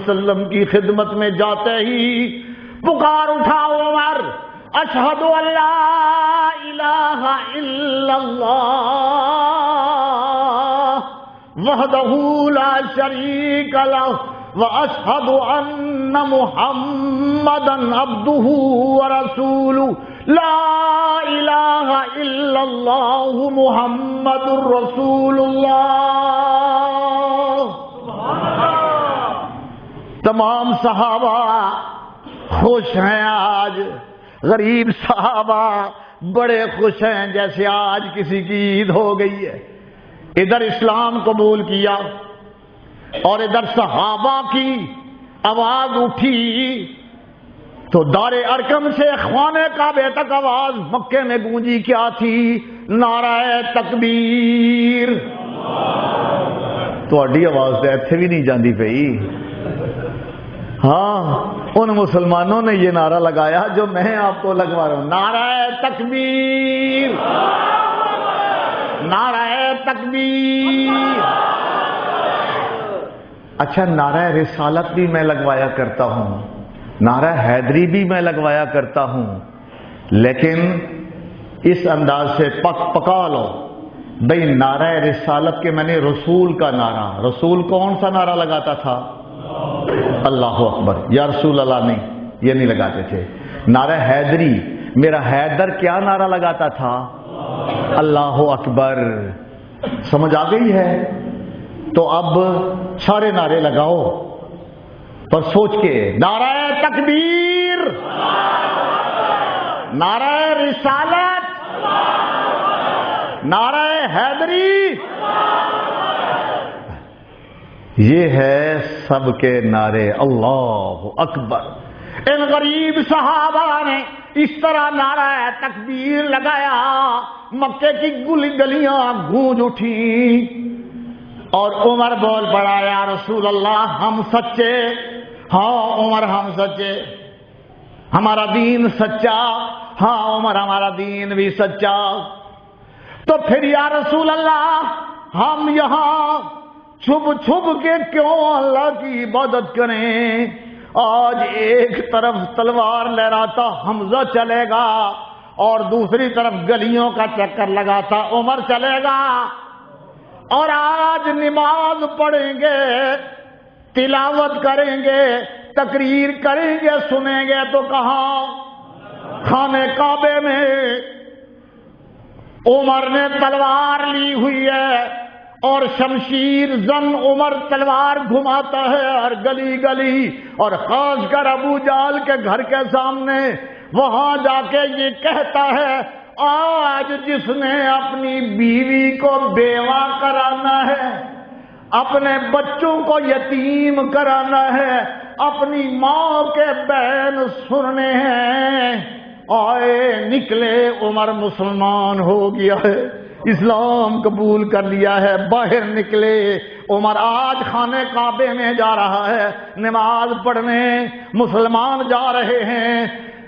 وسلم کی خدمت میں جاتے ہی پکار اٹھا عمر، اشہد ان لا الہ الا اللہ وحدہ لا شریک لہ واشہد ان محمدا عبدہ ورسولہ لا الہ الا اللہ محمد رسول اللہ۔ تمام صحابہ خوش ہیں، آج غریب صحابہ بڑے خوش ہیں جیسے آج کسی کی عید ہو گئی ہے۔ ادھر اسلام قبول کیا اور ادھر صحابہ کی آواز اٹھی تو دار ارکم سے خانہ کعبہ تک آواز مکے میں گونجی، کیا تھی؟ نعرہ تکبیر۔ تہاڈی آواز تو ایتھے بھی نہیں جاندی پئی۔ ہاں، ان مسلمانوں نے یہ نعرہ لگایا جو میں آپ کو لگوا رہا ہوں، نعرہ تکبیر، نعرہ تکبیر۔ اچھا، نعرہ رسالت بھی میں لگوایا کرتا ہوں، نعرہ حیدری بھی میں لگوایا کرتا ہوں، لیکن اس انداز سے پکا لو بھئی نعرہ رسالت کے میں نے رسول کا نعرہ، رسول کون سا نعرہ لگاتا تھا؟ اللہ اکبر، یا رسول اللہ نہیں، یہ نہیں لگاتے تھے۔ نعرہ حیدری، میرا حیدر کیا نعرہ لگاتا تھا؟ اللہ اکبر۔ سمجھ آ گئی ہے؟ تو اب سارے نعرے لگاؤ پر سوچ کے، نعرہ تکبیر، نعرہ رسالت، نعرہ حیدری، یہ ہے سب کے نعرے۔ اللہ اکبر۔ ان غریب صحابہ نے اس طرح نعرہ تکبیر لگایا، مکے کی گلیاں گونج اٹھیں اور عمر بول پڑا، یا رسول اللہ ہم سچے؟ ہاں عمر ہم سچے، ہمارا دین سچا؟ ہاں عمر ہمارا دین بھی سچا۔ تو پھر یا رسول اللہ ہم یہاں چھپ چھپ کے کیوں اللہ کی عبادت کریں؟ آج ایک طرف تلوار لہراتا حمزہ چلے گا اور دوسری طرف گلیوں کا چکر لگاتا عمر چلے گا، اور آج نماز پڑھیں گے، تلاوت کریں گے، تقریر کریں گے، سنیں گے تو کہاں؟ خانہ کعبے میں۔ عمر نے تلوار لی ہوئی ہے اور شمشیر زن عمر تلوار گھماتا ہے ہر گلی گلی، اور خاص کر ابو جہل کے گھر کے سامنے وہاں جا کے یہ کہتا ہے، آج جس نے اپنی بیوی کو بیوہ کرانا ہے، اپنے بچوں کو یتیم کرانا ہے، اپنی ماں کے بین سننے ہیں، آئے نکلے عمر مسلمان ہو گیا ہے، اسلام قبول کر لیا ہے، باہر نکلے عمر آج خانہ کعبے میں جا رہا ہے نماز پڑھنے، مسلمان جا رہے ہیں،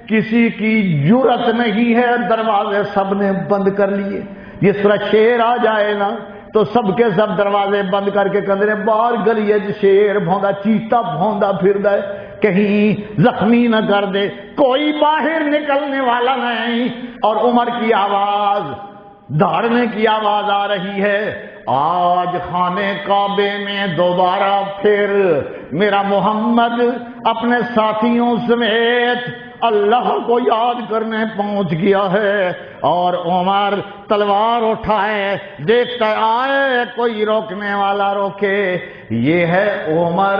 کسی کی جرت نہیں ہے، دروازے سب نے بند کر لیے۔ جس طرح شیر آ جائے نا تو سب کے سب دروازے بند کر کے کندرے باہر گلیے شیر بھوندا چیتا بھوندا پھر دے، کہیں زخمی نہ کر دے، کوئی باہر نکلنے والا نہیں، اور عمر کی آواز، دھاڑنے کی آواز آ رہی ہے، آج خانہ کعبے میں دوبارہ پھر میرا محمد اپنے ساتھیوں سمیت اللہ کو یاد کرنے پہنچ گیا ہے، اور عمر تلوار اٹھائے، دیکھتا آئے کوئی روکنے والا روکے، یہ ہے عمر۔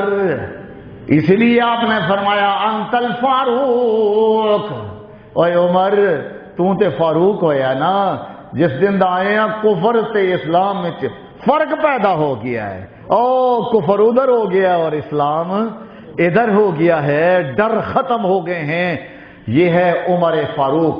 اس لیے آپ نے فرمایا انت الفاروق، اے عمر تو تے فاروق ہویا نا، جس دن آئے ہیں کفر تے اسلام میں فرق پیدا ہو گیا ہے، او کفر ادھر ہو گیا اور اسلام ادھر ہو گیا ہے، ڈر ختم ہو گئے ہیں، یہ ہے عمر فاروق۔